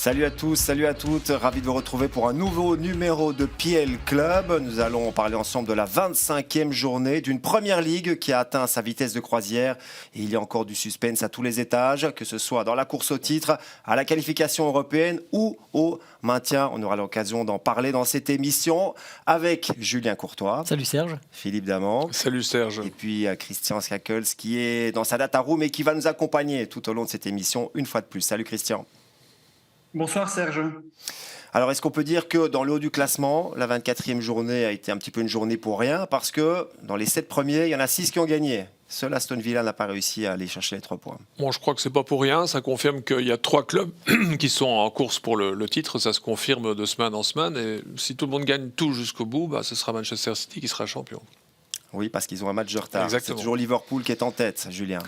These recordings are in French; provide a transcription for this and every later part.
Salut à tous, salut à toutes, ravi de vous retrouver pour un nouveau numéro de PL Club. Nous allons parler ensemble de la 25e journée d'une première ligue qui a atteint sa vitesse de croisière. Et il y a encore du suspense à tous les étages, que ce soit dans la course au titre, à la qualification européenne ou au maintien. On aura l'occasion d'en parler dans cette émission avec Julien Courtois. Salut Serge. Philippe Damant. Salut Serge. Et puis Christian Skakels qui est dans sa data room et qui va nous accompagner tout au long de cette émission une fois de plus. Salut Christian. Bonsoir Serge. Alors, est-ce qu'on peut dire que dans le haut du classement, la 24e journée a été un petit peu une journée pour rien parce que dans les 7 premiers, il y en a 6 qui ont gagné. Seul Aston Villa n'a pas réussi à aller chercher les 3 points. Bon, je crois que c'est pas pour rien. Ça confirme qu'il y a 3 clubs qui sont en course pour le titre. Ça se confirme de semaine en semaine. Et si tout le monde gagne tout jusqu'au bout, ce sera Manchester City qui sera champion. Oui, parce qu'ils ont un match de retard. Exactement. C'est toujours Liverpool qui est en tête, Julien.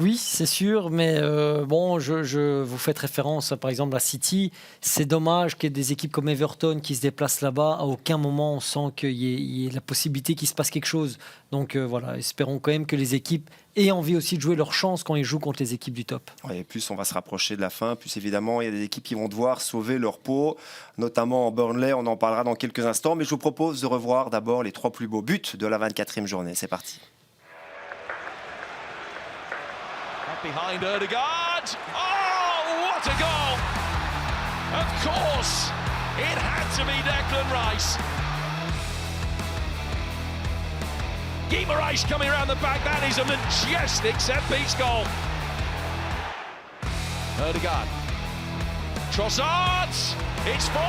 Oui, c'est sûr, mais je vous faites référence par exemple à City. C'est dommage qu'il y ait des équipes comme Everton qui se déplacent là-bas. À aucun moment on sent qu'il y ait la possibilité qu'il se passe quelque chose. Donc voilà, espérons quand même que les équipes aient envie aussi de jouer leur chance quand ils jouent contre les équipes du top. Ouais, et plus on va se rapprocher de la fin, plus évidemment il y a des équipes qui vont devoir sauver leur peau, notamment en Burnley, on en parlera dans quelques instants. Mais je vous propose de revoir d'abord les 3 plus beaux buts de la 24e journée. C'est parti. Behind Ødegaard. Oh, what a goal! Of course, it had to be Declan Rice. Guimaraes coming around the back. That is a majestic set-piece goal. Ødegaard. Trossard. It's 4.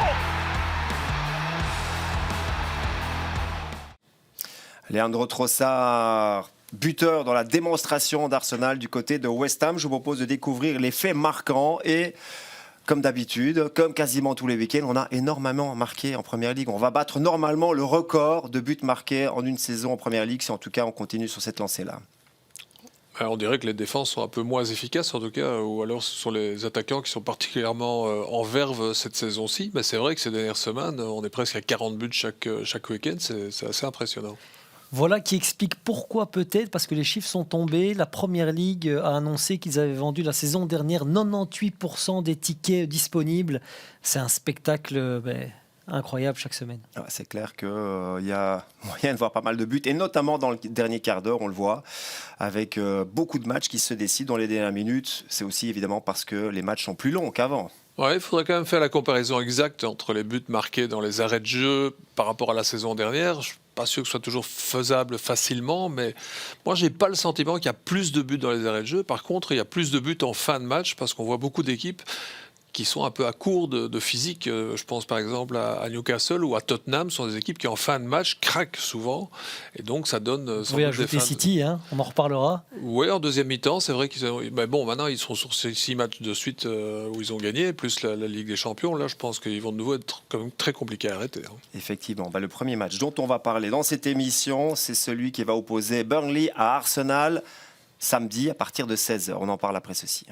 Leandro Trossard, buteur dans la démonstration d'Arsenal du côté de West Ham. Je vous propose de découvrir les faits marquants et comme d'habitude, comme quasiment tous les week-ends, on a énormément marqué en Première Ligue. On va battre normalement le record de buts marqués en une saison en Première Ligue si en tout cas on continue sur cette lancée-là. On dirait que les défenses sont un peu moins efficaces en tout cas, ou alors ce sont les attaquants qui sont particulièrement en verve cette saison-ci. Mais c'est vrai que ces dernières semaines, on est presque à 40 buts chaque week-end, c'est assez impressionnant. Voilà qui explique pourquoi peut-être, parce que les chiffres sont tombés. La Première Ligue a annoncé qu'ils avaient vendu la saison dernière 98% des tickets disponibles. C'est un spectacle incroyable chaque semaine. C'est clair qu'il y a moyen de voir pas mal de buts, et notamment dans le dernier quart d'heure, on le voit, avec beaucoup de matchs qui se décident dans les dernières minutes. C'est aussi évidemment parce que les matchs sont plus longs qu'avant. Ouais, il faudrait quand même faire la comparaison exacte entre les buts marqués dans les arrêts de jeu par rapport à la saison dernière. Je ne suis pas sûr que ce soit toujours faisable facilement, mais moi, je n'ai pas le sentiment qu'il y a plus de buts dans les arrêts de jeu. Par contre, il y a plus de buts en fin de match parce qu'on voit beaucoup d'équipes qui sont un peu à court de physique. Je pense par exemple à Newcastle ou à Tottenham. Ce sont des équipes qui en fin de match craquent souvent. Et donc ça donne... Vous pouvez ajouter City, on en reparlera. Oui, en deuxième mi-temps, c'est vrai qu'ils ont... Mais bon, maintenant ils sont sur ces 6 matchs de suite où ils ont gagné, plus la Ligue des Champions. Là, je pense qu'ils vont de nouveau être quand même très compliqués à arrêter. Effectivement, le premier match dont on va parler dans cette émission, c'est celui qui va opposer Burnley à Arsenal samedi à partir de 16h. On en parle après ceci.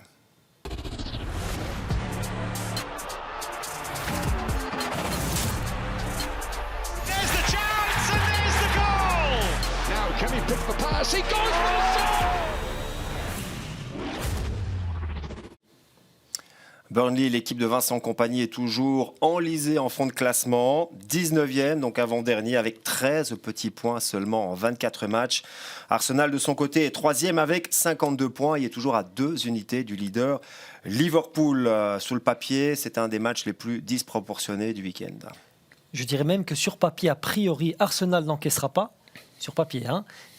Burnley, l'équipe de Vincent Kompany, est toujours enlisée en fond de classement, 19e, donc avant-dernier, avec 13 petits points seulement en 24 matchs. Arsenal, de son côté, est 3e avec 52 points. Il est toujours à 2 unités du leader Liverpool. Sous le papier, c'est un des matchs les plus disproportionnés du week-end. Je dirais même que sur papier, a priori, Arsenal n'encaissera pas. Sur papier,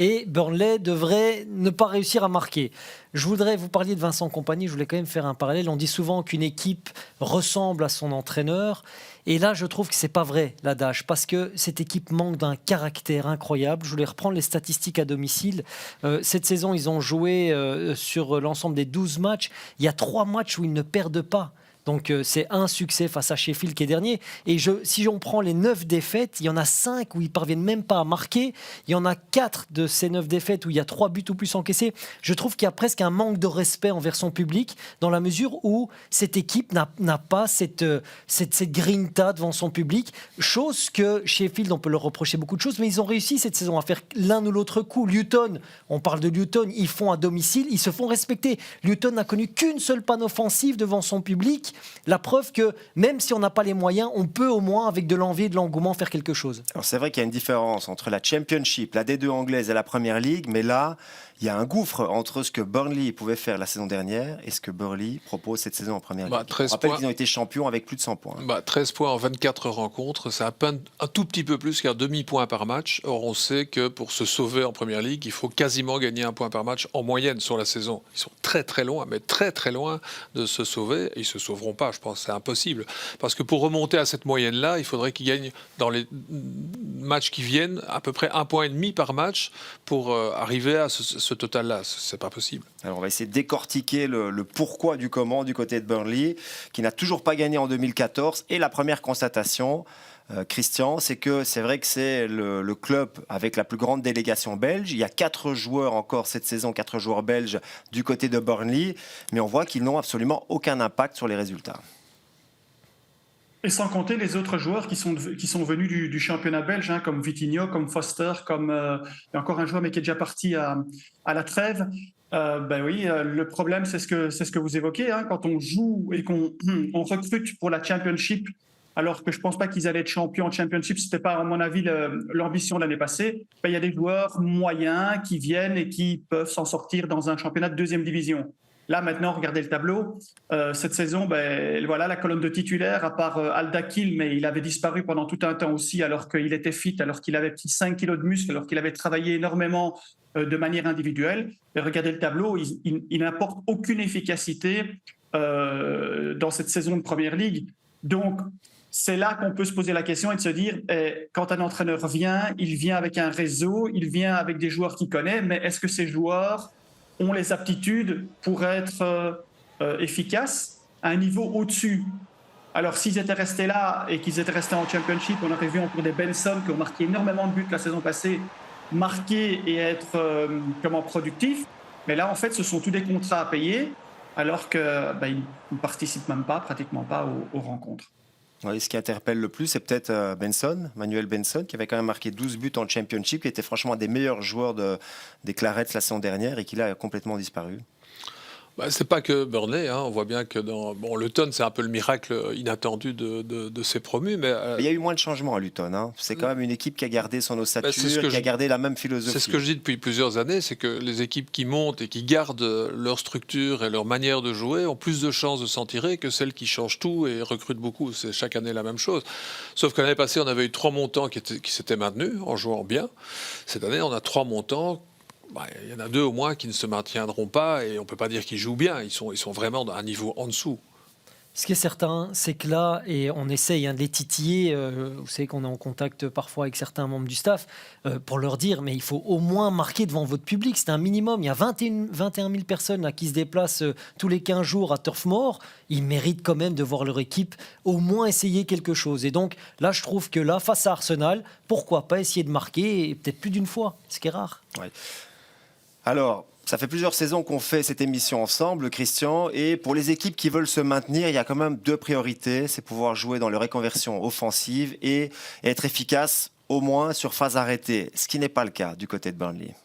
et Burnley devrait ne pas réussir à marquer. Je voudrais vous parler de Vincent Kompany, je voulais quand même faire un parallèle. On dit souvent qu'une équipe ressemble à son entraîneur, et là je trouve que c'est pas vrai l'adage, parce que cette équipe manque d'un caractère incroyable. Je voulais reprendre les statistiques à domicile. Cette saison, ils ont joué sur l'ensemble des 12 matchs. Il y a 3 matchs où ils ne perdent pas. Donc c'est un succès face à Sheffield qui est dernier. Et si on prend les 9 défaites, il y en a 5 où ils ne parviennent même pas à marquer. Il y en a 4 de ces 9 défaites où il y a 3 buts ou plus encaissés. Je trouve qu'il y a presque un manque de respect envers son public, dans la mesure où cette équipe n'a pas cette grinta devant son public. Chose que Sheffield, on peut leur reprocher beaucoup de choses, mais ils ont réussi cette saison à faire l'un ou l'autre coup. Luton, on parle de Luton, ils font à domicile, ils se font respecter. Luton n'a connu qu'une seule panne offensive devant son public. public. La preuve que même si on n'a pas les moyens, on peut au moins, avec de l'envie et de l'engouement, faire quelque chose. Alors c'est vrai qu'il y a une différence entre la Championship, la D2 anglaise et la Premier League, mais là, il y a un gouffre entre ce que Burnley pouvait faire la saison dernière et ce que Burnley propose cette saison en Première Ligue. 13 On rappelle points. qu'ils ont été champions avec plus de 100 points. 13 points en 24 rencontres, c'est un tout petit peu plus qu'un demi-point par match. Or, on sait que pour se sauver en Première Ligue, il faut quasiment gagner un point par match en moyenne sur la saison. Ils sont très très loin, mais très très loin de se sauver. Ils ne se sauveront pas, je pense, c'est impossible. Parce que pour remonter à cette moyenne-là, il faudrait qu'ils gagnent dans les matchs qui viennent à peu près 1,5 point par match pour arriver à ce total-là. C'est pas possible. Alors on va essayer de décortiquer le pourquoi du comment du côté de Burnley, qui n'a toujours pas gagné en 2014. Et la première constatation, Christian, c'est que c'est vrai que c'est le club avec la plus grande délégation belge. Il y a 4 joueurs encore cette saison, 4 joueurs belges du côté de Burnley, mais on voit qu'ils n'ont absolument aucun impact sur les résultats. Et sans compter les autres joueurs qui sont venus du championnat belge, hein, comme Vitinho, comme Foster, comme il y a encore un joueur mais qui est déjà parti à la trêve. Le problème c'est ce que vous évoquez, hein, quand on joue et qu'on recrute pour la Championship, alors que je pense pas qu'ils allaient être champions en Championship, c'était pas à mon avis l'ambition de l'année passée. Il y a des joueurs moyens qui viennent et qui peuvent s'en sortir dans un championnat de 2e division. Là, maintenant, regardez le tableau. Cette saison, voilà la colonne de titulaires, à part Al-Dakil, mais il avait disparu pendant tout un temps aussi, alors qu'il était fit, alors qu'il avait pris 5 kilos de muscle, alors qu'il avait travaillé énormément de manière individuelle. Et regardez le tableau, il n'apporte aucune efficacité dans cette saison de Première Ligue. Donc, c'est là qu'on peut se poser la question et de se dire, quand un entraîneur vient, il vient avec un réseau, il vient avec des joueurs qu'il connaît, mais est-ce que ces joueurs ont les aptitudes pour être efficaces à un niveau au-dessus? Alors, s'ils étaient restés là et qu'ils étaient restés en Championship, on aurait vu encore des Benson qui ont marqué énormément de buts la saison passée, marquer et être productifs. Mais là, en fait, ce sont tous des contrats à payer, alors qu'ils ne participent même pas, pratiquement pas aux rencontres. Oui, ce qui interpelle le plus, c'est peut-être Manuel Benson, qui avait quand même marqué 12 buts en Championship, qui était franchement un des meilleurs joueurs des Clarets la saison dernière et qui là a complètement disparu. C'est pas que Burnley, hein. On voit bien que Luton, c'est un peu le miracle inattendu de ces promus. Mais il y a eu moins de changements à Luton. Hein. C'est quand même une équipe qui a gardé son ossature, qui a gardé la même philosophie. C'est ce que je dis depuis plusieurs années, c'est que les équipes qui montent et qui gardent leur structure et leur manière de jouer ont plus de chances de s'en tirer que celles qui changent tout et recrutent beaucoup. C'est chaque année la même chose. Sauf que l'année passée, on avait eu 3 montants qui s'étaient maintenus en jouant bien. Cette année, on a 3 montants. Il y en a 2 au moins qui ne se maintiendront pas et on ne peut pas dire qu'ils jouent bien. Ils sont vraiment à un niveau en dessous. Ce qui est certain, c'est que là, et on essaye de les titiller, vous savez qu'on est en contact parfois avec certains membres du staff, pour leur dire, mais il faut au moins marquer devant votre public, c'est un minimum. Il y a 21 000 personnes là, qui se déplacent tous les 15 jours à Turf Moor. Ils méritent quand même de voir leur équipe au moins essayer quelque chose. Et donc là, je trouve que là, face à Arsenal, pourquoi pas essayer de marquer, et peut-être plus d'une fois, ce qui est rare. Ouais. Alors, ça fait plusieurs saisons qu'on fait cette émission ensemble, Christian, et pour les équipes qui veulent se maintenir, il y a quand même 2 priorités, c'est pouvoir jouer dans leur reconversion offensive et être efficace au moins sur phase arrêtée, ce qui n'est pas le cas du côté de Burnley.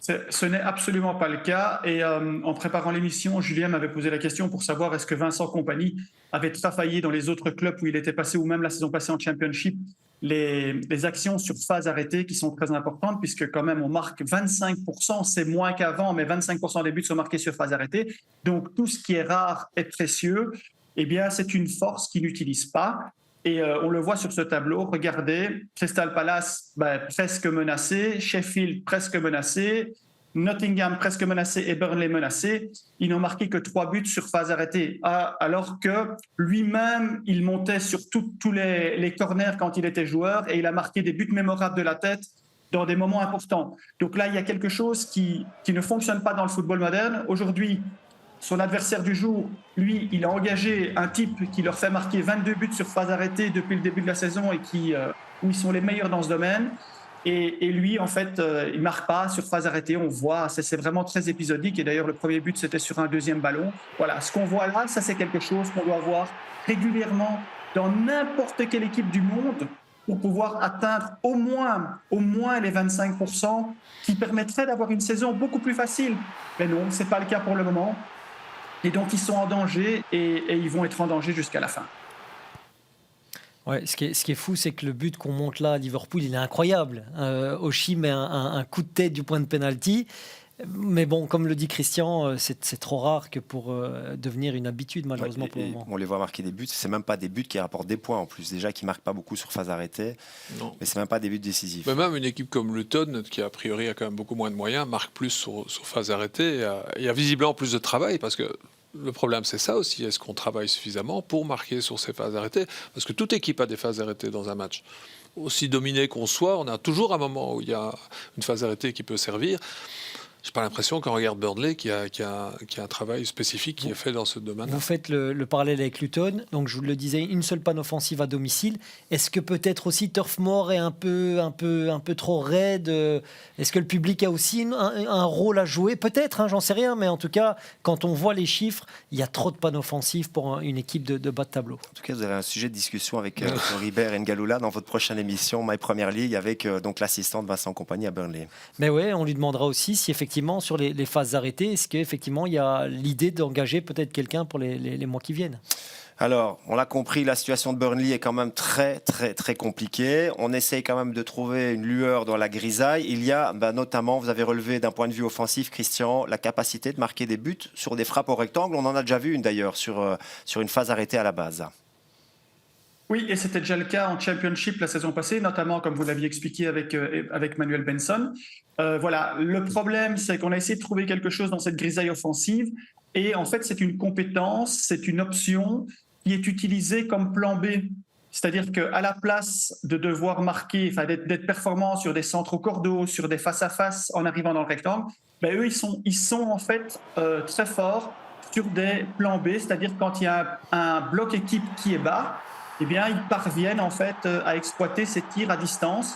Ce n'est absolument pas le cas. Et en préparant l'émission, Julien m'avait posé la question pour savoir est-ce que Vincent Kompany avait travaillé dans les autres clubs où il était passé, ou même la saison passée en Championship, les actions sur phase arrêtée qui sont très importantes, puisque quand même on marque 25%, c'est moins qu'avant, mais 25% des buts sont marqués sur phase arrêtée. Donc tout ce qui est rare est précieux. Eh bien, c'est une force qu'ils n'utilisent pas. Et on le voit sur ce tableau. Regardez, Crystal Palace presque menacé, Sheffield presque menacé, Nottingham presque menacé et Burnley menacé. Ils n'ont marqué que 3 buts sur phase arrêtée, alors que lui-même, il montait sur tous les corners quand il était joueur et il a marqué des buts mémorables de la tête dans des moments importants. Donc là, il y a quelque chose qui ne fonctionne pas dans le football moderne. Aujourd'hui, son adversaire du jour, lui, il a engagé un type qui leur fait marquer 22 buts sur phase arrêtée depuis le début de la saison et où ils sont les meilleurs dans ce domaine. Et lui, en fait, il ne marque pas sur phase arrêtée. On voit, c'est vraiment très épisodique. Et d'ailleurs, le premier but, c'était sur un deuxième ballon. Voilà, ce qu'on voit là, ça, c'est quelque chose qu'on doit voir régulièrement dans n'importe quelle équipe du monde pour pouvoir atteindre au moins les 25% qui permettraient d'avoir une saison beaucoup plus facile. Mais non, ce n'est pas le cas pour le moment. Et donc, ils sont en danger et ils vont être en danger jusqu'à la fin. Ouais, ce qui est fou, c'est que le but qu'on monte là à Liverpool, il est incroyable. Oshie met un coup de tête du point de pénalty. Mais bon, comme le dit Christian, c'est trop rare que pour devenir une habitude, malheureusement, pour le moment. On les voit marquer des buts. C'est même pas des buts qui rapportent des points en plus. Déjà, qui marquent pas beaucoup sur phase arrêtée. Non. Mais c'est même pas des buts décisifs. Mais même une équipe comme Luton, qui a priori a quand même beaucoup moins de moyens, marque plus sur phase arrêtée. Il y a visiblement plus de travail parce que le problème, c'est ça aussi. Est-ce qu'on travaille suffisamment pour marquer sur ces phases arrêtées? Parce que toute équipe a des phases arrêtées dans un match. Aussi dominé qu'on soit, on a toujours un moment où il y a une phase arrêtée qui peut servir. Je n'ai pas l'impression qu'on regarde Burnley qui a un travail spécifique qui est fait dans ce domaine. Vous faites le parallèle avec Luton, donc je vous le disais, une seule panne offensive à domicile. Est-ce que peut-être aussi Turf Moor est un peu trop raide? Est-ce que le public a aussi un rôle à jouer? Peut-être, hein, j'en sais rien, mais en tout cas, quand on voit les chiffres, il y a trop de pannes offensives pour une équipe de bas de tableau. En tout cas, vous avez un sujet de discussion avec Ribert et Ngaloula dans votre prochaine émission My Premier League avec donc l'assistant de Vincent Kompany à Burnley. Mais ouais, on lui demandera aussi si effectivement sur les phases arrêtées, est-ce qu'effectivement il y a l'idée d'engager peut-être quelqu'un pour les mois qui viennent? Alors, on l'a compris, la situation de Burnley est quand même très, très, très compliquée. On essaye quand même de trouver une lueur dans la grisaille. Il y a notamment, vous avez relevé d'un point de vue offensif, Christian, la capacité de marquer des buts sur des frappes au rectangle. On en a déjà vu une d'ailleurs sur une phase arrêtée à la base. Oui, et c'était déjà le cas en Championship la saison passée, notamment comme vous l'aviez expliqué avec Manuel Benson. Voilà, le problème, c'est qu'on a essayé de trouver quelque chose dans cette grisaille offensive, et en fait, c'est une compétence, c'est une option qui est utilisée comme plan B. C'est-à-dire qu'à la place de devoir marquer, enfin d'être performant sur des centres au cordeau, sur des face-à-face en arrivant dans le rectangle, eux, ils sont en fait très forts sur des plans B, c'est-à-dire quand il y a un bloc équipe qui est bas, eh bien, ils parviennent en fait à exploiter ces tirs à distance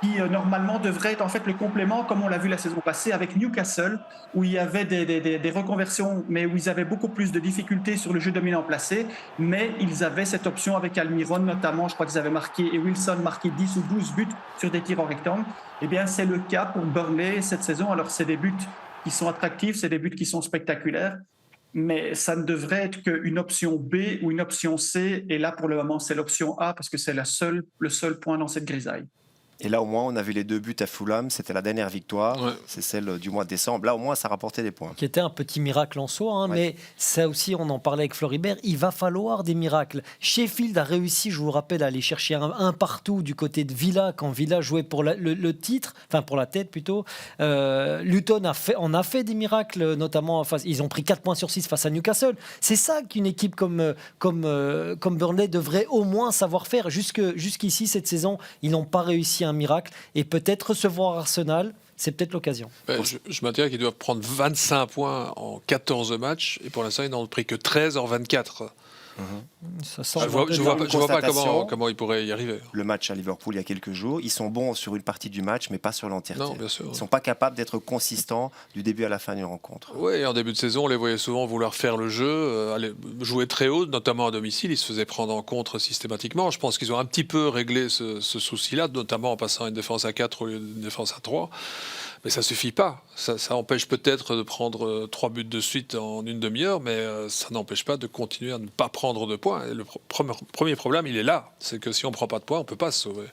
qui normalement devraient être en fait le complément, comme on l'a vu la saison passée avec Newcastle, où il y avait des reconversions, mais où ils avaient beaucoup plus de difficultés sur le jeu dominant placé, mais ils avaient cette option avec Almiron notamment, je crois qu'ils avaient marqué, et Wilson marqué 10 ou 12 buts sur des tirs en rectangle. Eh bien, c'est le cas pour Burnley cette saison. Alors, c'est des buts qui sont attractifs, c'est des buts qui sont spectaculaires, mais ça ne devrait être qu'une option B ou une option C. Et là, pour le moment, c'est l'option A parce que c'est le seul point dans cette grisaille. Et là, au moins, on a vu les 2 buts à Fulham. C'était la dernière victoire. Ouais. C'est celle du mois de décembre. Là, au moins, ça rapportait des points. Qui était un petit miracle en soi. Hein, ouais. Mais ça aussi, on en parlait avec Floribert. Il va falloir des miracles. Sheffield a réussi, je vous rappelle, à aller chercher un partout du côté de Villa quand Villa jouait pour le titre, enfin pour la tête plutôt. Luton en a fait des miracles, notamment. Ils ont pris 4 points sur 6 face à Newcastle. C'est ça qu'une équipe comme Burnley devrait au moins savoir faire. Jusqu'ici, cette saison, ils n'ont pas réussi un miracle, et peut-être recevoir Arsenal, c'est peut-être l'occasion. Je maintiens qu'ils doivent prendre 25 points en 14 matchs, et pour l'instant ils n'en ont pris que 13 en 24. Ça sent je vois pas comment ils pourraient y arriver. Le match à Liverpool il y a quelques jours, ils sont bons sur une partie du match mais pas sur l'entièreté. Non, bien sûr, ils ne sont pas capables d'être consistants du début à la fin d'une rencontre. Oui, en début de saison on les voyait souvent vouloir faire le jeu, aller jouer très haut, notamment à domicile. Ils se faisaient prendre en contre systématiquement. Je pense qu'ils ont un petit peu réglé ce souci-là, notamment en passant à une défense à 4 au lieu d'une défense à 3. Mais ça ne suffit pas. Ça empêche peut-être de prendre 3 buts de suite en une demi-heure, mais ça n'empêche pas de continuer à ne pas prendre de points. Et le premier problème, il est là. C'est que si on ne prend pas de points, on ne peut pas se sauver.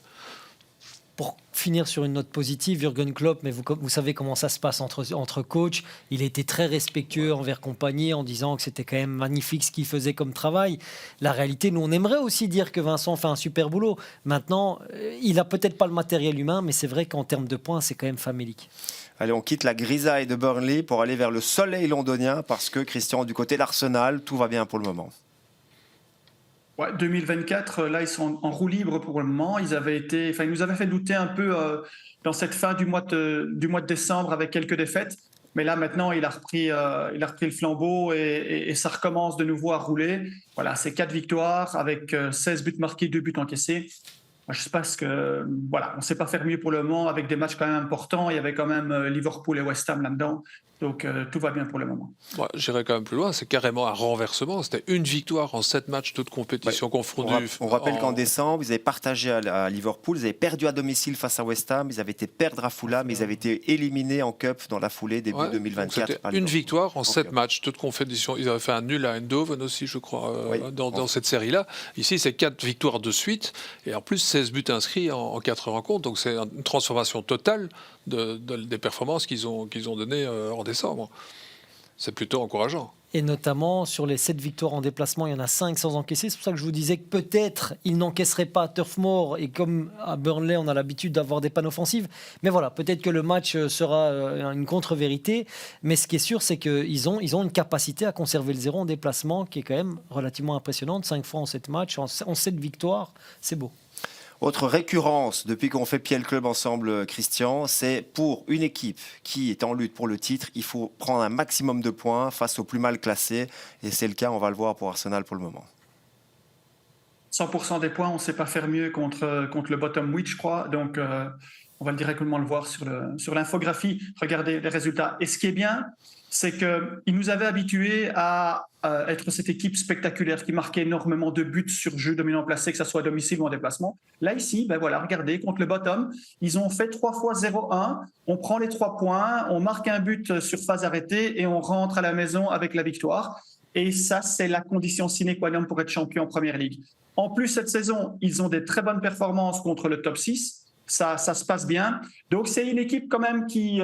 Pour finir sur une note positive, Jürgen Klopp, mais vous savez comment ça se passe entre coachs. Il a été très respectueux envers Kompany en disant que c'était quand même magnifique ce qu'il faisait comme travail. La réalité, nous, on aimerait aussi dire que Vincent fait un super boulot. Maintenant, il n'a peut-être pas le matériel humain, mais c'est vrai qu'en termes de points, c'est quand même famélique. Allez, on quitte la grisaille de Burnley pour aller vers le soleil londonien parce que, Christian, du côté d'Arsenal, tout va bien pour le moment. Ouais, 2024, là, ils sont en roue libre pour le moment. Ils nous avaient fait douter un peu dans cette fin du mois de décembre avec quelques défaites. Mais là, maintenant, il a repris le flambeau et ça recommence de nouveau à rouler. Voilà, c'est 4 victoires avec 16 buts marqués, 2 buts encaissés. Je pense que, voilà, on ne sait pas faire mieux pour le moment avec des matchs quand même importants. Il y avait quand même Liverpool et West Ham là-dedans. Donc tout va bien pour le moment. Ouais, j'irais quand même plus loin, c'est carrément un renversement. C'était une victoire en 7 matchs, toutes compétitions confondues. On rappelle qu'en décembre, ils avaient partagé à Liverpool, ils avaient perdu à domicile face à West Ham, ils avaient été perdre à Fulham, ils avaient été éliminés en Cup dans la foulée début Ouais, 2024. c'était par une Liverpool. victoire en 7 Ok. matchs, toutes compétitions. Ils avaient fait un nul à Eindhoven aussi, je crois, Oui. dans cette série-là. Ici, c'est 4 victoires de suite, et en plus 16 buts inscrits en 4 rencontres. Donc c'est une transformation totale des performances qu'ils ont données en décembre. C'est plutôt encourageant. Et notamment, sur les 7 victoires en déplacement, il y en a 5 sans encaisser. C'est pour ça que je vous disais que peut-être ils n'encaisseraient pas à Turf Moor. Et comme à Burnley, on a l'habitude d'avoir des pannes offensives. Mais voilà, peut-être que le match sera une contre-vérité. Mais ce qui est sûr, c'est qu'ils ont une capacité à conserver le 0 en déplacement qui est quand même relativement impressionnante. 5 fois en 7 matchs, en 7 victoires, c'est beau. Autre récurrence depuis qu'on fait PL Club ensemble, Christian, c'est pour une équipe qui est en lutte pour le titre, il faut prendre un maximum de points face aux plus mal classés. Et c'est le cas, on va le voir pour Arsenal pour le moment. 100% des points, on ne sait pas faire mieux contre le bottom 8, je crois. Donc, on va directement le voir sur l'infographie. Regardez les résultats. Et ce qui est bien, c'est qu'il nous avait habitués à être cette équipe spectaculaire qui marquait énormément de buts sur jeu dominant placé, que ce soit à domicile ou en déplacement. Là, ici, ben voilà, regardez, contre le bottom, ils ont fait 3 fois 0-1. On prend les 3 points, on marque un but sur phase arrêtée et on rentre à la maison avec la victoire. Et ça, c'est la condition sine qua non pour être champion en Première Ligue. En plus, cette saison, ils ont des très bonnes performances contre le top 6. Ça se passe bien. Donc, c'est une équipe quand même qui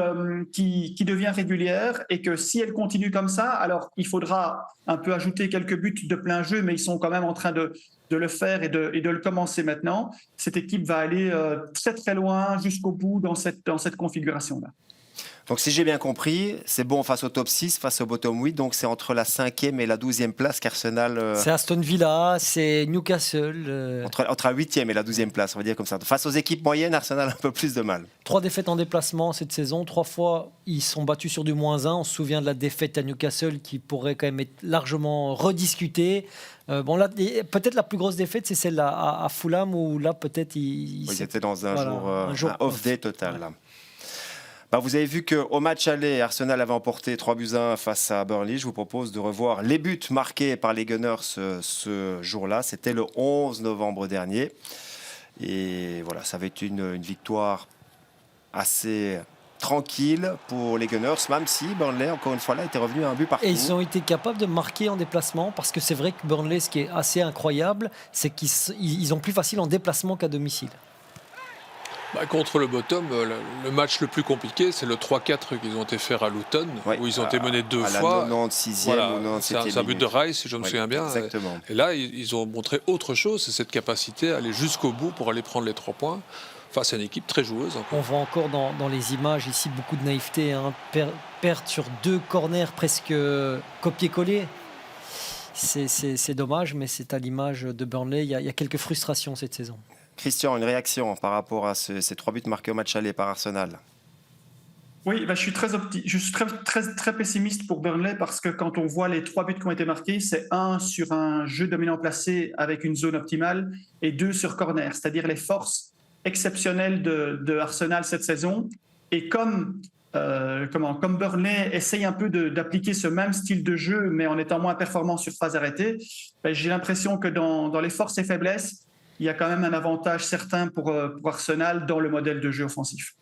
devient régulière et que si elle continue comme ça, alors il faudra un peu ajouter quelques buts de plein jeu, mais ils sont quand même en train de le faire et de le commencer maintenant. Cette équipe va aller très très loin jusqu'au bout dans cette configuration-là. Donc si j'ai bien compris, c'est bon face au top 6, face au bottom 8, donc c'est entre la 5e et la 12e place qu'Arsenal... C'est Aston Villa, c'est Newcastle. Entre la 8e et la 12e place, on va dire comme ça. Face aux équipes moyennes, Arsenal a un peu plus de mal. 3 défaites en déplacement cette saison. 3 fois, ils sont battus sur du -1. On se souvient de la défaite à Newcastle qui pourrait quand même être largement rediscutée. Bon, là, peut-être la plus grosse défaite, c'est celle à Fulham où là, peut-être, ils étaient dans un voilà, jour un off-day total. Ouais. Là. Bah, vous avez vu qu'au match aller, Arsenal avait emporté 3-1 face à Burnley. Je vous propose de revoir les buts marqués par les Gunners ce jour-là. C'était le 11 novembre dernier. Et voilà, ça avait été une victoire assez tranquille pour les Gunners, même si Burnley, encore une fois, là, était revenu à un but partout. Et ils ont été capables de marquer en déplacement, parce que c'est vrai que Burnley, ce qui est assez incroyable, c'est qu'ils ont plus facile en déplacement qu'à domicile. Bah, contre le bottom, le match le plus compliqué, c'est le 3-4 qu'ils ont été faire à Luton, où ils ont été menés 2 fois. À la 96e voilà, ou 97e. C'est un but de Rice, si je me souviens bien. Exactement. Et là, ils ont montré autre chose, c'est cette capacité à aller jusqu'au bout pour aller prendre les 3 points face à une équipe très joueuse. On voit encore dans les images ici beaucoup de naïveté. Hein. Perte sur 2 corners presque copier-coller. C'est dommage, mais c'est à l'image de Burnley. Il y a quelques frustrations cette saison. Christian, une réaction par rapport à ces 3 buts marqués au match aller par Arsenal? Oui, je suis très pessimiste pour Burnley parce que quand on voit les 3 buts qui ont été marqués, c'est 1 sur un jeu dominant placé avec une zone optimale et 2 sur corner, c'est-à-dire les forces exceptionnelles de Arsenal cette saison. Et comme Burnley essaye un peu d'appliquer ce même style de jeu, mais en étant moins performant sur phase arrêtée, j'ai l'impression que dans les forces et faiblesses, il y a quand même un avantage certain pour Arsenal dans le modèle de jeu offensif.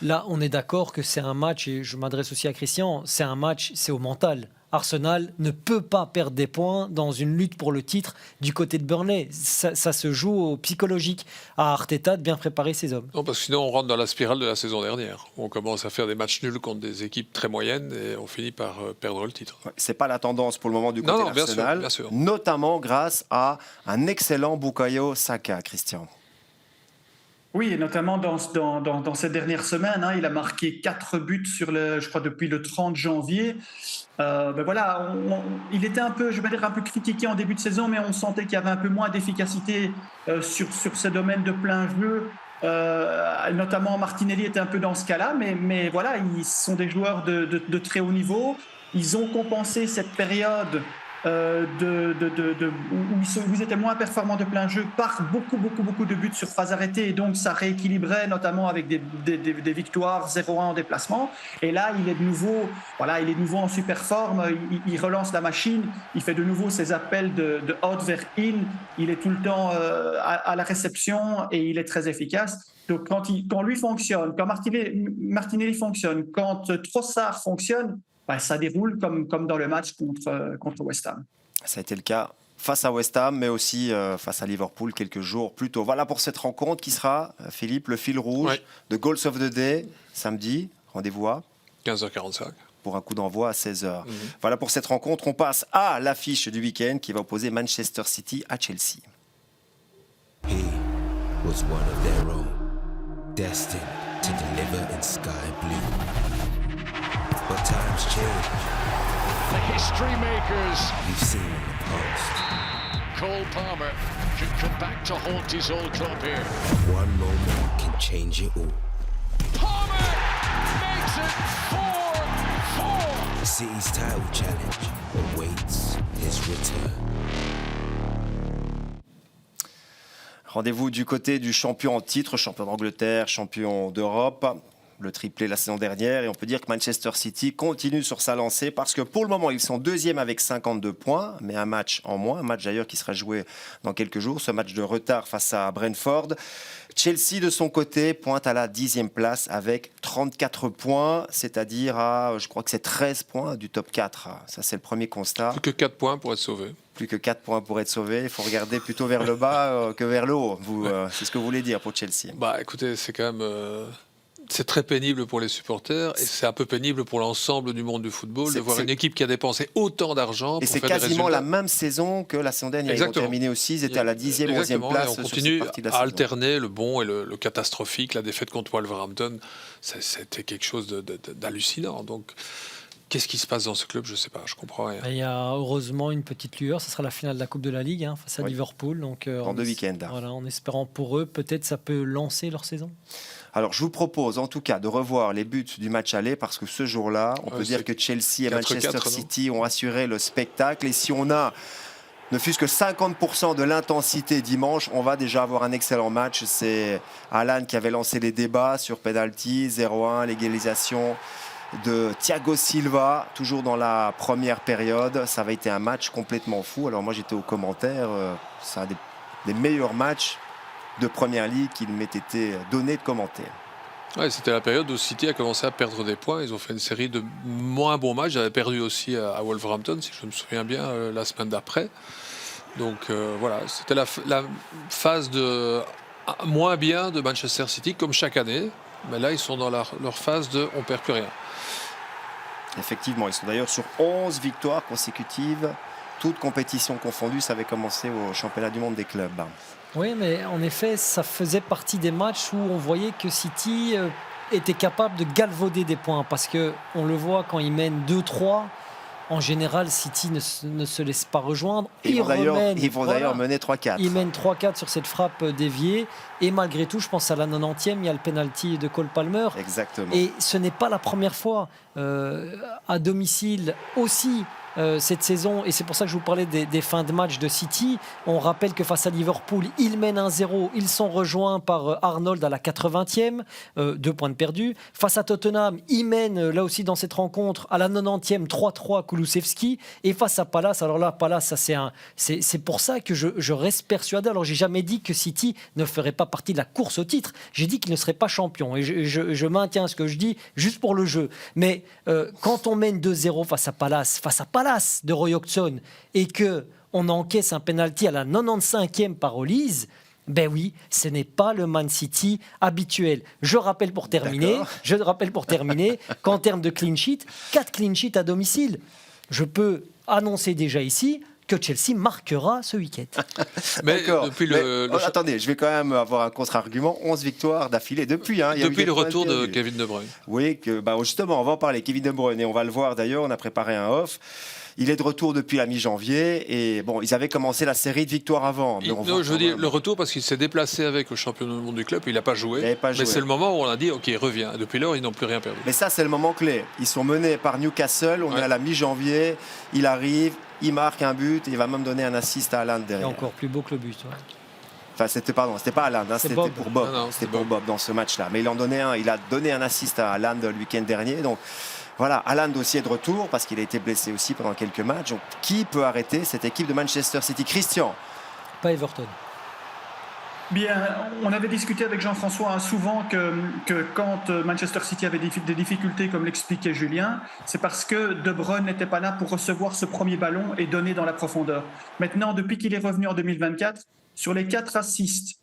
Là, on est d'accord que c'est un match, et je m'adresse aussi à Christian, c'est un match, c'est au mental. Arsenal ne peut pas perdre des points dans une lutte pour le titre du côté de Burnley. Ça se joue au psychologique. À Arteta de bien préparer ses hommes. Non, parce que sinon on rentre dans la spirale de la saison dernière. On commence à faire des matchs nuls contre des équipes très moyennes et on finit par perdre le titre. C'est pas la tendance pour le moment du côté d'Arsenal, bien sûr. Notamment grâce à un excellent Bukayo Saka, Christian. Oui, et notamment dans cette dernière semaine, il a marqué 4 buts je crois depuis le 30 janvier. Voilà, il était un peu critiqué en début de saison, mais on sentait qu'il y avait un peu moins d'efficacité sur ce domaine de plein jeu. Notamment Martinelli était un peu dans ce cas-là, mais voilà, ils sont des joueurs de très haut niveau. Ils ont compensé cette période où ils étaient moins performants de plein jeu par beaucoup de buts sur phase arrêtée, et donc ça rééquilibrait notamment avec des victoires 0-1 en déplacement. Et là, il est de nouveau en super forme, il relance la machine, il fait de nouveau ses appels de out vers in, il est tout le temps à la réception et il est très efficace. Donc quand lui fonctionne, quand Martinelli fonctionne, quand Trossard fonctionne, ça déroule comme dans le match contre West Ham. Ça a été le cas face à West Ham, mais aussi face à Liverpool quelques jours plus tôt. Voilà pour cette rencontre qui sera, Philippe, le fil rouge de Goals of the Day, samedi. Rendez-vous à 15h45. Pour un coup d'envoi à 16h. Voilà pour cette rencontre. On passe à l'affiche du week-end qui va opposer Manchester City à Chelsea. He was one of their own, destined to deliver in sky blue. But times change. The history makers. We've seen in the past. Cole Palmer can come back to haunt his old club here. One moment can change it all. Palmer makes it 4-4. City's title challenge awaits his return. Rendez-vous du côté du champion en titre, champion d'Angleterre, champion d'Europe, le triplé la saison dernière. Et on peut dire que Manchester City continue sur sa lancée parce que pour le moment, ils sont deuxième avec 52 points, mais un match en moins, un match d'ailleurs qui sera joué dans quelques jours, ce match de retard face à Brentford. Chelsea, de son côté, pointe à la 10e place avec 34 points, c'est-à-dire à, je crois que c'est 13 points du top 4. Ça, c'est le premier constat. Plus que 4 points pour être sauvé. Plus que 4 points pour être sauvé. Il faut regarder plutôt vers le bas que vers le haut. C'est ce que vous voulez dire pour Chelsea. Écoutez, c'est quand même... C'est très pénible pour les supporters et c'est un peu pénible pour l'ensemble du monde du football de voir une équipe qui a dépensé autant d'argent pour faire des résultats. Et c'est quasiment la même saison que la saison dernière. Exactement. Ils ont terminé aussi, ils étaient à la 10e, 11e place. Et on continue à alterner le bon et le catastrophique. La défaite contre Wolverhampton, c'était quelque chose d'hallucinant. Donc, qu'est-ce qui se passe dans ce club? Je ne sais pas, je comprends rien. Il y a heureusement une petite lueur. Ce sera la finale de la Coupe de la Ligue face à Liverpool. Donc, dans 2 week-ends. Voilà, en espérant pour eux, peut-être ça peut lancer leur saison. Alors, je vous propose en tout cas de revoir les buts du match aller parce que ce jour-là, on peut dire que Chelsea et Manchester City ont assuré le spectacle. Et si on a ne fût-ce que 50% de l'intensité dimanche, on va déjà avoir un excellent match. C'est Alan qui avait lancé les débats sur penalty, 0-1, l'égalisation de Thiago Silva, toujours dans la première période. Ça avait été un match complètement fou. Alors moi, j'étais aux commentaires. C'est un des meilleurs matchs de Première Ligue qu'il m'ait été donné de commenter. Ouais, c'était la période où City a commencé à perdre des points. Ils ont fait une série de moins bons matchs. Ils avaient perdu aussi à Wolverhampton, si je me souviens bien, la semaine d'après. Donc voilà, c'était la phase de moins bien de Manchester City, comme chaque année. Mais là, ils sont dans leur phase de on ne perd plus rien. Effectivement, ils sont d'ailleurs sur 11 victoires consécutives, toutes compétitions confondues. Ça avait commencé au championnat du monde des clubs. Oui, mais en effet, ça faisait partie des matchs où on voyait que City était capable de galvauder des points. Parce qu'on le voit quand ils mènent 2-3, en général, City ne se laisse pas rejoindre. Ils vont d'ailleurs mener 3-4. Ils mènent 3-4 sur cette frappe déviée. Et malgré tout, je pense à la 90e, il y a le penalty de Cole Palmer. Exactement. Et ce n'est pas la première fois. À domicile aussi, cette saison, et c'est pour ça que je vous parlais des fins de match de City. On rappelle que face à Liverpool, ils mènent 1-0, ils sont rejoints par Arnold à la 80e, 2 points de perdus. Face à Tottenham, ils mènent là aussi dans cette rencontre à la 90e, 3-3 Kulusevski. Et face à Palace, alors là, Palace, c'est pour ça que je reste persuadé. Alors j'ai jamais dit que City ne ferait pas partie de la course au titre. J'ai dit qu'il ne serait pas champion. Et je maintiens ce que je dis juste pour le jeu. Mais quand on mène 2-0 face à Palace de Roy Hodgson et qu'on encaisse un penalty à la 95e par Olise, ben oui, ce n'est pas le Man City habituel. Je rappelle pour terminer qu'en termes de clean sheet, 4 clean sheets à domicile. Je peux annoncer déjà ici que Chelsea marquera ce week-end. Attendez, je vais quand même avoir un contre-argument. 11 victoires d'affilée depuis. Depuis le retour de Kevin De Bruyne. Oui, justement, on va en parler. Kevin De Bruyne, et on va le voir d'ailleurs, on a préparé un off. Il est de retour depuis la mi-janvier et bon, ils avaient commencé la série de victoires avant. Non, je veux dire le retour parce qu'il s'est déplacé avec le championnat du monde du club, il n'a pas joué. Mais c'est le moment où on a dit, ok, il revient. Depuis lors, ils n'ont plus rien perdu. Mais ça, c'est le moment clé. Ils sont menés par Newcastle, on est à la mi-janvier, il arrive, il marque un but et il va même donner un assist à Haaland Et derrière. encore plus beau que le but. Ouais. Enfin, c'était pas Haaland, hein, c'était Bob. pour Bob. Non, C'était c'est pour Bob dans ce match-là. Mais il a donné un assist à Haaland le week-end dernier. Donc voilà, Haaland aussi est de retour parce qu'il a été blessé aussi pendant quelques matchs. Donc qui peut arrêter cette équipe de Manchester City? Christian? Pas Everton. Bien, on avait discuté avec Jean-François souvent que quand Manchester City avait des difficultés, comme l'expliquait Julien, c'est parce que De Bruyne n'était pas là pour recevoir ce premier ballon et donner dans la profondeur. Maintenant, depuis qu'il est revenu en 2024, sur les 4 assists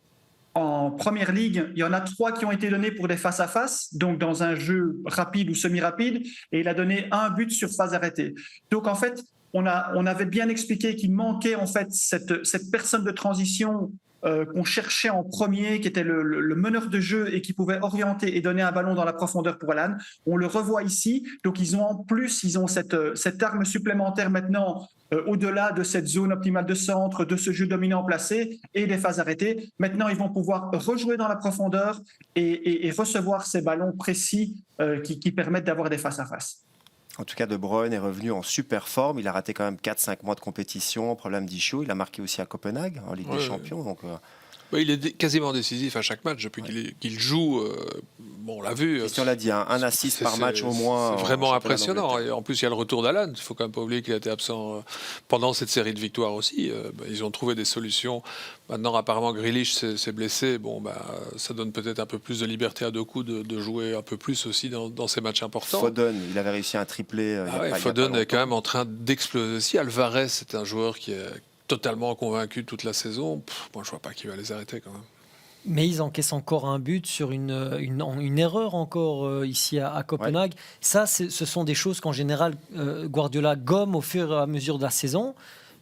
en Première Ligue, il y en a 3 qui ont été donnés pour des face-à-face, donc dans un jeu rapide ou semi-rapide, et il a donné un but sur phase arrêtée. Donc en fait, on avait bien expliqué qu'il manquait en fait cette personne de transition qu'on cherchait en premier, qui était le meneur de jeu et qui pouvait orienter et donner un ballon dans la profondeur pour Haaland. On le revoit ici. Donc, ils ont cette arme supplémentaire maintenant, au-delà de cette zone optimale de centre, de ce jeu dominant placé et des phases arrêtées. Maintenant, ils vont pouvoir rejouer dans la profondeur et recevoir ces ballons précis qui permettent d'avoir des face-à-face. En tout cas, De Bruyne est revenu en super forme. Il a raté quand même 4-5 mois de compétition, problème d'issue. Il a marqué aussi à Copenhague en Ligue des Champions. Donc, il est quasiment décisif à chaque match depuis qu'il joue. On l'a vu. Christian l'a dit, un assist par match au moins. C'est vraiment en impressionnant. Et en plus, il y a le retour d'Haaland. Il ne faut quand même pas oublier qu'il a été absent pendant cette série de victoires aussi. Ils ont trouvé des solutions. Maintenant, apparemment, Grealish s'est blessé. Ça donne peut-être un peu plus de liberté à Doku de jouer un peu plus aussi dans ces matchs importants. Foden, il avait réussi un triplé. Foden est quand même en train d'exploser aussi. Alvarez, c'est un joueur qui est totalement convaincu toute la saison. Moi, je vois pas qui va les arrêter quand même. Mais ils encaissent encore un but sur une erreur encore ici à Copenhague. Ouais. Ça, ce sont des choses qu'en général Guardiola gomme au fur et à mesure de la saison.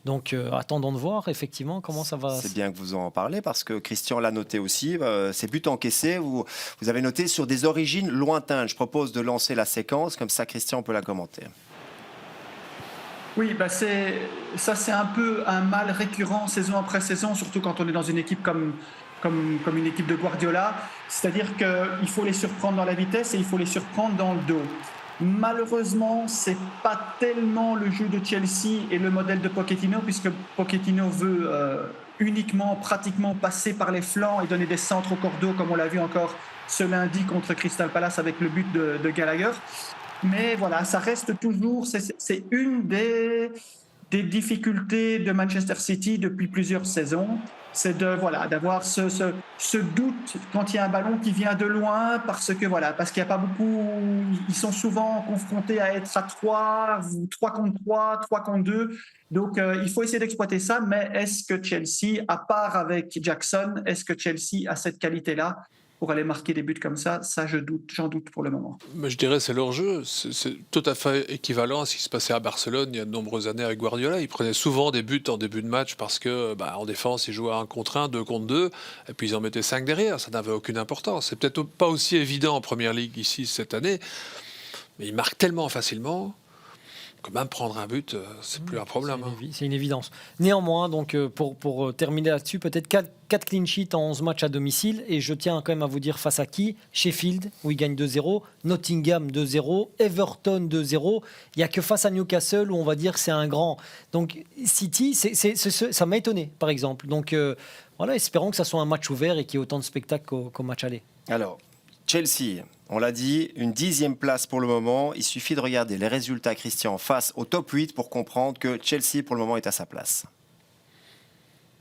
Donc attendons de voir effectivement comment ça va. C'est bien que vous en parlez parce que Christian l'a noté aussi. Ces buts encaissés, vous avez noté sur des origines lointaines. Je propose de lancer la séquence, comme ça Christian peut la commenter. Oui, c'est un peu un mal récurrent saison après saison, surtout quand on est dans une équipe comme une équipe de Guardiola. C'est-à-dire qu'il faut les surprendre dans la vitesse et il faut les surprendre dans le dos. Malheureusement, c'est pas tellement le jeu de Chelsea et le modèle de Pochettino, puisque Pochettino veut uniquement, pratiquement passer par les flancs et donner des centres au cordeau, comme on l'a vu encore ce lundi contre Crystal Palace avec le but de Gallagher. Mais voilà, ça reste toujours, c'est une des difficultés de Manchester City depuis plusieurs saisons. C'est d'avoir ce doute quand il y a un ballon qui vient de loin parce qu'il n'y a pas beaucoup, ils sont souvent confrontés à être à 3 contre 3, 3 contre 2. Donc, il faut essayer d'exploiter ça. Mais est-ce que Chelsea, à part avec Jackson, est-ce que Chelsea a cette qualité-là pour aller marquer des buts comme ça? Ça, j'en doute pour le moment. Mais je dirais c'est leur jeu. C'est tout à fait équivalent à ce qui se passait à Barcelone il y a de nombreuses années avec Guardiola. Ils prenaient souvent des buts en début de match parce que en défense, ils jouaient à 1 contre 1, 2 contre 2, et puis ils en mettaient 5 derrière. Ça n'avait aucune importance. C'est peut-être pas aussi évident en Première Ligue ici cette année, mais ils marquent tellement facilement que même prendre un but, c'est plus un problème. C'est une évidence. Néanmoins, donc, pour terminer là-dessus, peut-être 4 clean sheets en 11 matchs à domicile. Et je tiens quand même à vous dire face à qui? Sheffield, où ils gagnent 2-0. Nottingham, 2-0. Everton, 2-0. Il n'y a que face à Newcastle, où on va dire que c'est un grand. Donc, City, ça m'a étonné, par exemple. Donc, espérons que ça soit un match ouvert et qu'il y ait autant de spectacles qu'au match aller. Alors, Chelsea, on l'a dit, une 10e place pour le moment. Il suffit de regarder les résultats, Christian, face au top 8 pour comprendre que Chelsea, pour le moment, est à sa place.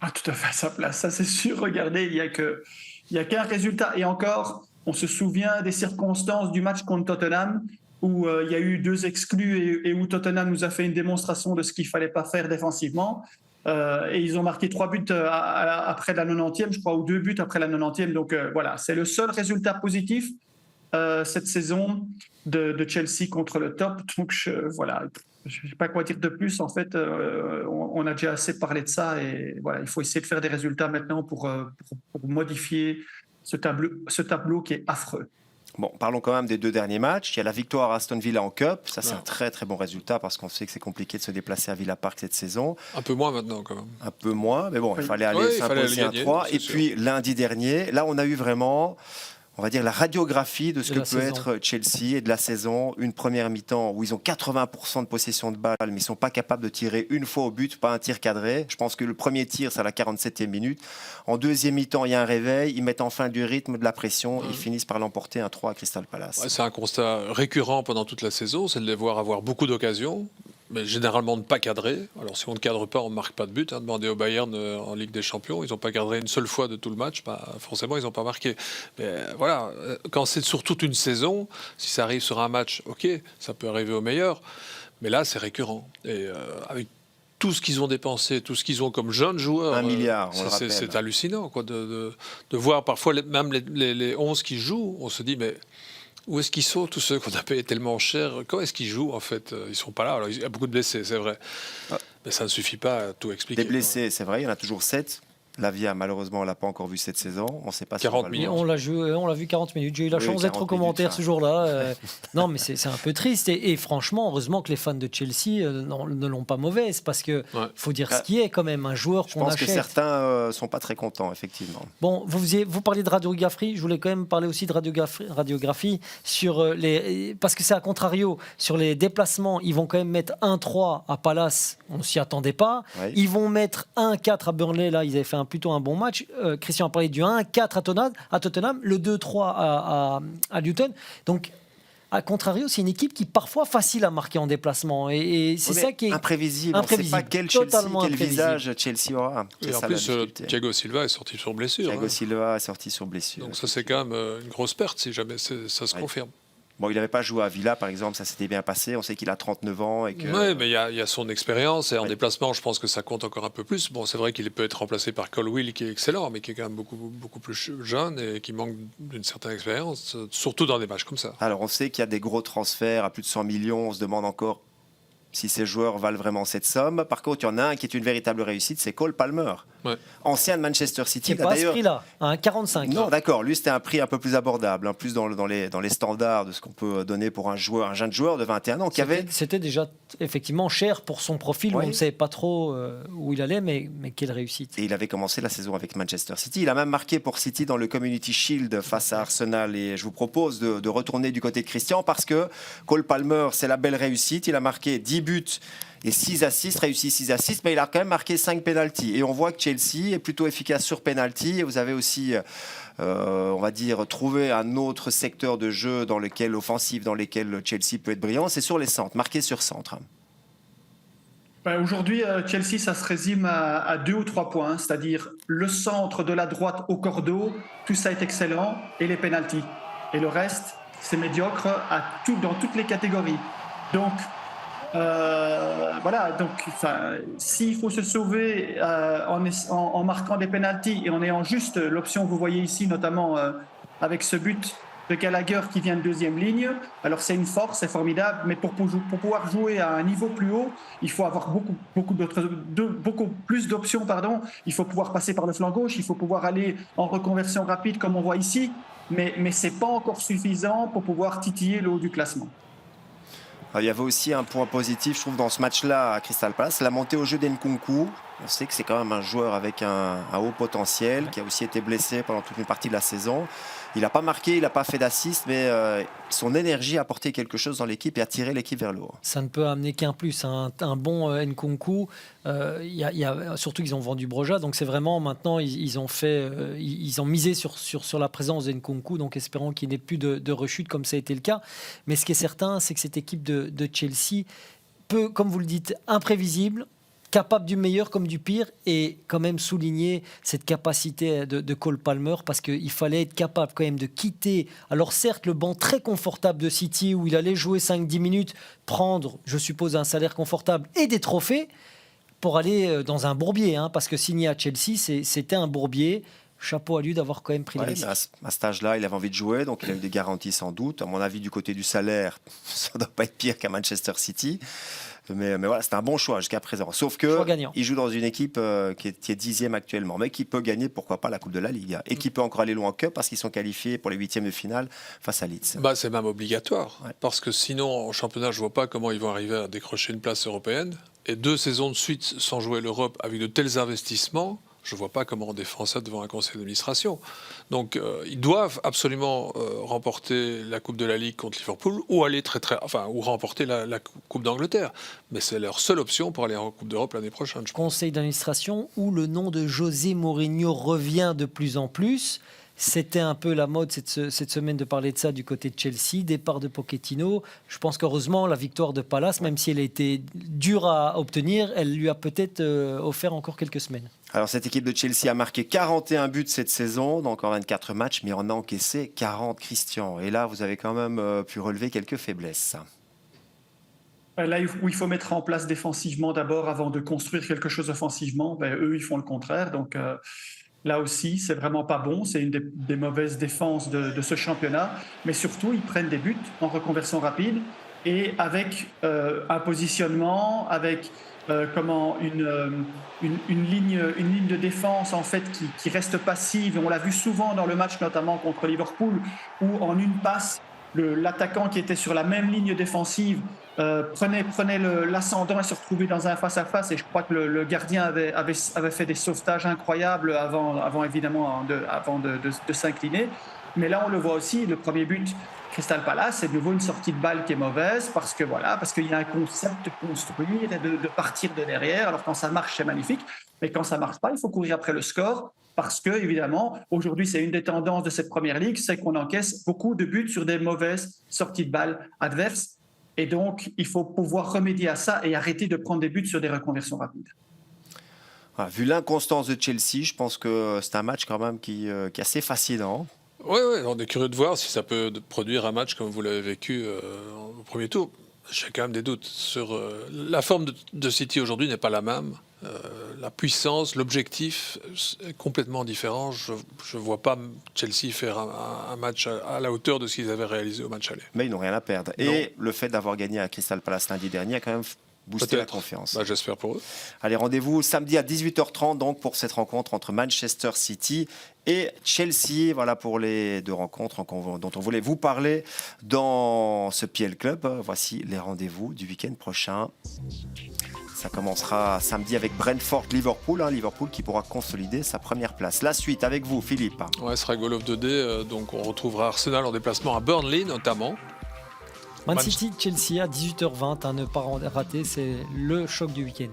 Ah, tout à fait à sa place, ça c'est sûr. Regardez, il n'y a qu'un résultat. Et encore, on se souvient des circonstances du match contre Tottenham, où il y a eu 2 exclus et où Tottenham nous a fait une démonstration de ce qu'il ne fallait pas faire défensivement. Et ils ont marqué 3 buts après la 90e, je crois, ou 2 buts après la 90e. Donc c'est le seul résultat positif cette saison de Chelsea contre le top. Donc je ne sais pas quoi dire de plus. En fait, on a déjà assez parlé de ça et il faut essayer de faire des résultats maintenant pour modifier ce tableau qui est affreux. Bon, parlons quand même des 2 derniers matchs. Il y a la victoire à Aston Villa en Cup. Ça, c'est un très très bon résultat parce qu'on sait que c'est compliqué de se déplacer à Villa Park cette saison. Un peu moins maintenant quand même. Un peu moins, mais bon, il fallait aller s'imposer un 3. Et puis lundi dernier, là, on a eu vraiment on va dire, la radiographie de ce De que la peut saison. être Chelsea et de la saison. Une première mi-temps où ils ont 80% de possession de balle, mais ils ne sont pas capables de tirer une fois au but, pas un tir cadré. Je pense que le premier tir, c'est à la 47e minute. En deuxième mi-temps, il y a un réveil. Ils mettent enfin du rythme, de la pression. Ils finissent par l'emporter 1-3 à Crystal Palace. Ouais, c'est un constat récurrent pendant toute la saison, c'est de les voir avoir beaucoup d'occasions, mais généralement ne pas cadrer. Alors si on ne cadre pas, on ne marque pas de but. Demandez au Bayern en Ligue des Champions, ils n'ont pas cadré une seule fois de tout le match, forcément ils n'ont pas marqué. Mais voilà, quand c'est sur toute une saison, si ça arrive sur un match, ok, ça peut arriver au meilleur, mais là c'est récurrent. Et avec tout ce qu'ils ont dépensé, tout ce qu'ils ont comme jeunes joueurs, 1 milliard, on le c'est rappelle. hallucinant quoi, de voir parfois même les 11 qui jouent, on se dit mais où est-ce qu'ils sont, tous ceux qu'on a payés tellement cher? Comment est-ce qu'ils jouent, en fait? Ils ne sont pas là. Alors, il y a beaucoup de blessés, c'est vrai. Ah. Mais ça ne suffit pas à tout expliquer. Des blessés, c'est vrai, il y en a toujours 7. Lavia, malheureusement, on ne l'a pas encore vu cette saison. On ne sait pas si 40 on va le Et voir. on l'a vu 40 minutes. J'ai eu la Oui, chance d'être 40 au commentaire minutes, ce jour-là. Non, mais c'est un peu triste. Et franchement, heureusement que les fans de Chelsea ne l'ont pas mauvaise, parce que Ouais. faut dire ce qui est quand même un joueur Je qu'on pense achète. que certains ne sont pas très contents, effectivement. Bon, vous parlez de radiographie. Je voulais quand même parler aussi de radiographie sur parce que c'est à contrario sur les déplacements. Ils vont quand même mettre 1-3 à Palace. On s'y attendait pas. Oui. Ils vont mettre 1-4 à Burnley. Là, ils avaient fait plutôt un bon match. Christian a parlé du 1-4 à Tottenham, le 2-3 à Luton. Donc, à contrario, c'est une équipe qui parfois facile à marquer en déplacement. Et c'est Oui, ça mais qui est imprévisible. On ne sait pas imprévisible, quel Chelsea, totalement quel imprévisible. visage Chelsea aura. Et C'est en ça, la plus, difficulté. Thiago Silva est sorti sur blessure. Thiago hein. Silva est sorti sur blessure. Donc ça, c'est quand même une grosse perte, si jamais ça se Ouais. confirme. Bon, il n'avait pas joué à Villa, par exemple, ça s'était bien passé. On sait qu'il a 39 ans et que. Oui, mais il y a son expérience et en Ouais. déplacement, je pense que ça compte encore un peu plus. Bon, c'est vrai qu'il peut être remplacé par Colwill, qui est excellent, mais qui est quand même beaucoup plus jeune et qui manque d'une certaine expérience, surtout dans des matchs comme ça. Alors, on sait qu'il y a des gros transferts à plus de 100 millions. On se demande encore si ces joueurs valent vraiment cette somme. Par contre, il y en a un qui est une véritable réussite, c'est Cole Palmer, Ouais. ancien de Manchester qui City. n'est pas à ce prix-là, hein, 45. Non, d'accord. Lui, c'était un prix un peu plus abordable, hein, plus dans les standards de ce qu'on peut donner pour un jeune joueur de 21 ans qui avait. C'était déjà effectivement cher pour son profil, où Oui. on ne savait pas trop où il allait, mais quelle réussite. Et il avait commencé la saison avec Manchester City. Il a même marqué pour City dans le Community Shield face à Arsenal. Et je vous propose de retourner du côté de Christian parce que Cole Palmer, c'est la belle réussite. Il a marqué 10 buts et 6 assists, réussi 6 assists, mais il a quand même marqué 5 pénaltys. Et on voit que Chelsea est plutôt efficace sur pénalty. Et vous avez aussi, on va dire, trouvé un autre secteur de jeu dans lequel, offensif, dans lequel Chelsea peut être brillant. C'est sur les centres, marqué sur centre. Aujourd'hui, Chelsea, ça se résume à 2 ou 3 points, c'est-à-dire le centre de la droite au cordeau, tout ça est excellent, et les pénaltys. Et le reste, c'est médiocre dans toutes les catégories. Donc, voilà, donc s'il faut se sauver en marquant des pénaltys et en ayant juste l'option que vous voyez ici, notamment avec ce but de Gallagher qui vient de deuxième ligne, alors c'est une force, c'est formidable, mais pour pouvoir jouer à un niveau plus haut, il faut avoir beaucoup plus d'options, il faut pouvoir passer par le flanc gauche, il faut pouvoir aller en reconversion rapide comme on voit ici, mais ce n'est pas encore suffisant pour pouvoir titiller le haut du classement. Il y avait aussi un point positif, je trouve, dans ce match-là à Crystal Palace, la montée au jeu d'Nkunku. On sait que c'est quand même un joueur avec un haut potentiel, qui a aussi été blessé pendant toute une partie de la saison. Il n'a pas marqué, il n'a pas fait d'assist, mais son énergie a apporté quelque chose dans l'équipe et a tiré l'équipe vers le haut. Ça ne peut amener qu'un plus. Un bon Nkunku, surtout qu'ils ont vendu Broja, donc c'est vraiment maintenant, ils ont misé sur la présence d'Nkunku, donc espérons qu'il n'y ait plus de rechute comme ça a été le cas. Mais ce qui est certain, c'est que cette équipe de Chelsea peut, comme vous le dites, imprévisible, capable du meilleur comme du pire, et quand même souligner cette capacité de Cole Palmer, parce qu'il fallait être capable quand même de quitter, alors certes le banc très confortable de City où il allait jouer 5-10 minutes, prendre je suppose un salaire confortable et des trophées pour aller dans un bourbier, hein, parce que signer à Chelsea c'était un bourbier. Chapeau à lui d'avoir quand même pris le risque. À cet âge-là, il avait envie de jouer, donc il a eu des garanties sans doute. À mon avis, du côté du salaire, ça ne doit pas être pire qu'à Manchester City. Mais voilà, c'est un bon choix jusqu'à présent. Sauf qu'il joue dans une équipe qui est 10e actuellement, mais qui peut gagner, pourquoi pas, la Coupe de la Ligue. Et qui peut encore aller loin en Cup parce qu'ils sont qualifiés pour les 8e de finale face à Leeds. C'est même obligatoire. Ouais. Parce que sinon, en championnat, je ne vois pas comment ils vont arriver à décrocher une place européenne. Et 2 saisons de suite sans jouer l'Europe avec de tels investissements, Je ne vois pas comment on défend ça devant un conseil d'administration. Donc, ils doivent absolument remporter la Coupe de la Ligue contre Liverpool ou aller ou remporter la Coupe d'Angleterre. Mais c'est leur seule option pour aller en Coupe d'Europe l'année prochaine, je pense. Conseil d'administration où le nom de José Mourinho revient de plus en plus. C'était un peu la mode cette semaine de parler de ça du côté de Chelsea, départ de Pochettino. Je pense qu'heureusement, la victoire de Palace, même si elle a été dure à obtenir, elle lui a peut-être offert encore quelques semaines. Alors cette équipe de Chelsea a marqué 41 buts cette saison, dans encore 24 matchs, mais en a encaissé 40, Christian. Et là, vous avez quand même pu relever quelques faiblesses. Là où il faut mettre en place défensivement d'abord avant de construire quelque chose offensivement, eux, ils font le contraire. Donc là aussi, c'est vraiment pas bon. C'est une des mauvaises défenses de ce championnat. Mais surtout, ils prennent des buts en reconversion rapide et avec un positionnement, avec une ligne de défense en fait qui reste passive. On l'a vu souvent dans le match, notamment contre Liverpool, où en une passe, l'attaquant qui était sur la même ligne défensive prenait l'ascendant et se retrouvait dans un face-à-face. Et je crois que le gardien avait fait des sauvetages incroyables avant évidemment avant de s'incliner. Mais là, on le voit aussi, le premier but, Crystal Palace, c'est de nouveau une sortie de balle qui est mauvaise parce qu'il y a un concept de construire et de partir de derrière. Alors quand ça marche, c'est magnifique. Mais quand ça ne marche pas, il faut courir après le score. Parce que, évidemment, aujourd'hui, c'est une des tendances de cette première ligue, c'est qu'on encaisse beaucoup de buts sur des mauvaises sorties de balles adverses. Et donc, il faut pouvoir remédier à ça et arrêter de prendre des buts sur des reconversions rapides. Vu l'inconstance de Chelsea, je pense que c'est un match quand même qui est assez fascinant. Oui, on est curieux de voir si ça peut produire un match comme vous l'avez vécu au premier tour. J'ai quand même des doutes sur la forme de City aujourd'hui n'est pas la même. La puissance, l'objectif est complètement différent. Je ne vois pas Chelsea faire un match à la hauteur de ce qu'ils avaient réalisé au match aller. Mais ils n'ont rien à perdre. Non. Et le fait d'avoir gagné à Crystal Palace lundi dernier a quand même boosté la confiance. J'espère pour eux. Allez, rendez-vous samedi à 18h30 donc, pour cette rencontre entre Manchester City et Chelsea. Voilà pour les deux rencontres dont on voulait vous parler dans ce PL Club. Voici les rendez-vous du week-end prochain. Ça commencera samedi avec Brentford-Liverpool. Liverpool qui pourra consolider sa première place. La suite avec vous, Philippe. Ouais, ce sera Goal of the Day. Donc on retrouvera Arsenal en déplacement à Burnley notamment. Man City-Chelsea à 18h20, à ne pas rater, c'est le choc du week-end.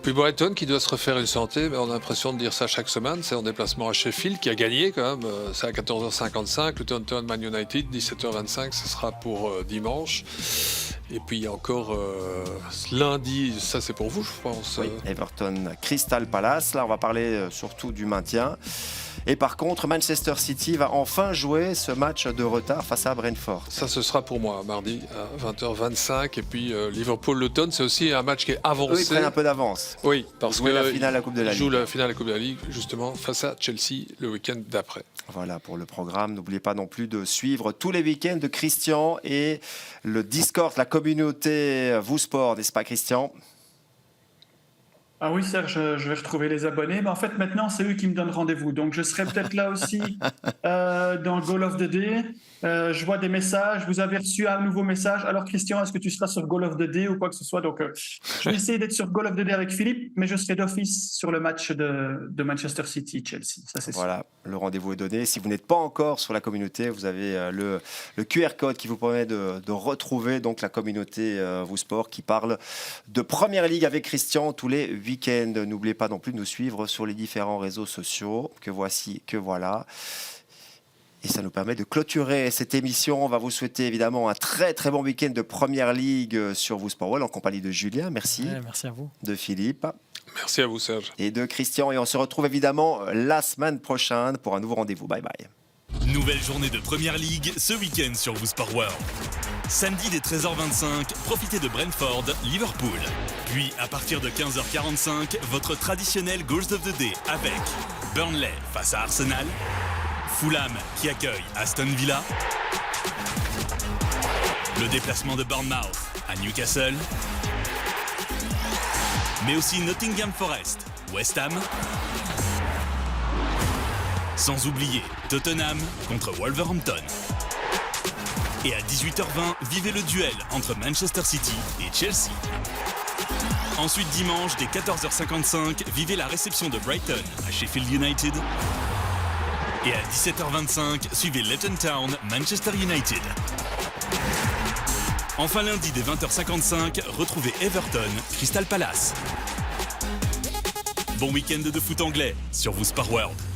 Puis Brighton qui doit se refaire une santé, mais on a l'impression de dire ça chaque semaine. C'est en déplacement à Sheffield qui a gagné quand même. C'est à 14h55. Luton Man United, 17h25, ce sera pour dimanche. Et puis il y a encore lundi, ça c'est pour vous je pense. Oui, Everton Crystal Palace. Là on va parler surtout du maintien. Et par contre, Manchester City va enfin jouer ce match de retard face à Brentford. Ça, ce sera pour moi, mardi à 20h25. Et puis Liverpool-Luton, c'est aussi un match qui est avancé. Eux, ils prennent un peu d'avance. Oui, parce que la finale de la Coupe de la Ligue. Ils jouent la finale de la Coupe de la Ligue, justement, face à Chelsea le week-end d'après. Voilà pour le programme. N'oubliez pas non plus de suivre tous les week-ends de Christian et le Discord, la communauté Vous Sport, n'est-ce pas Christian ? Ah oui, Serge, je vais retrouver les abonnés. Mais en fait, maintenant, c'est eux qui me donnent rendez-vous. Donc, je serai peut-être là aussi dans Goal of the Day. Je vois des messages. Vous avez reçu un nouveau message. Alors, Christian, est-ce que tu seras sur Goal of the Day ou quoi que ce soit ? Donc, je vais essayer d'être sur Goal of the Day avec Philippe, mais je serai d'office sur le match de Manchester City-Chelsea. Ça, c'est sûr. Voilà, le rendez-vous est donné. Si vous n'êtes pas encore sur la communauté, vous avez le QR code qui vous permet de retrouver donc la communauté Vous Sport qui parle de Première Ligue avec Christian tous les week-end. N'oubliez pas non plus de nous suivre sur les différents réseaux sociaux. Que voici, que voilà. Et ça nous permet de clôturer cette émission. On va vous souhaiter évidemment un très très bon week-end de Première Ligue sur Vous Sport World en compagnie de Julien. Merci. Ouais, merci à vous. De Philippe. Merci à vous, Serge. Et de Christian. Et on se retrouve évidemment la semaine prochaine pour un nouveau rendez-vous. Bye bye. Nouvelle journée de Première Ligue ce week-end sur Vous Sport World. Samedi dès 13h25, profitez de Brentford-Liverpool. Puis à partir de 15h45, votre traditionnel Goals of the Day avec Burnley face à Arsenal, Fulham qui accueille Aston Villa, le déplacement de Bournemouth à Newcastle, mais aussi Nottingham Forest, West Ham, sans oublier Tottenham contre Wolverhampton. Et à 18h20, vivez le duel entre Manchester City et Chelsea. Ensuite, dimanche, dès 14h55, vivez la réception de Brighton à Sheffield United. Et à 17h25, suivez Luton Town, Manchester United. Enfin, lundi, dès 20h55, retrouvez Everton, Crystal Palace. Bon week-end de foot anglais sur vous Sport World.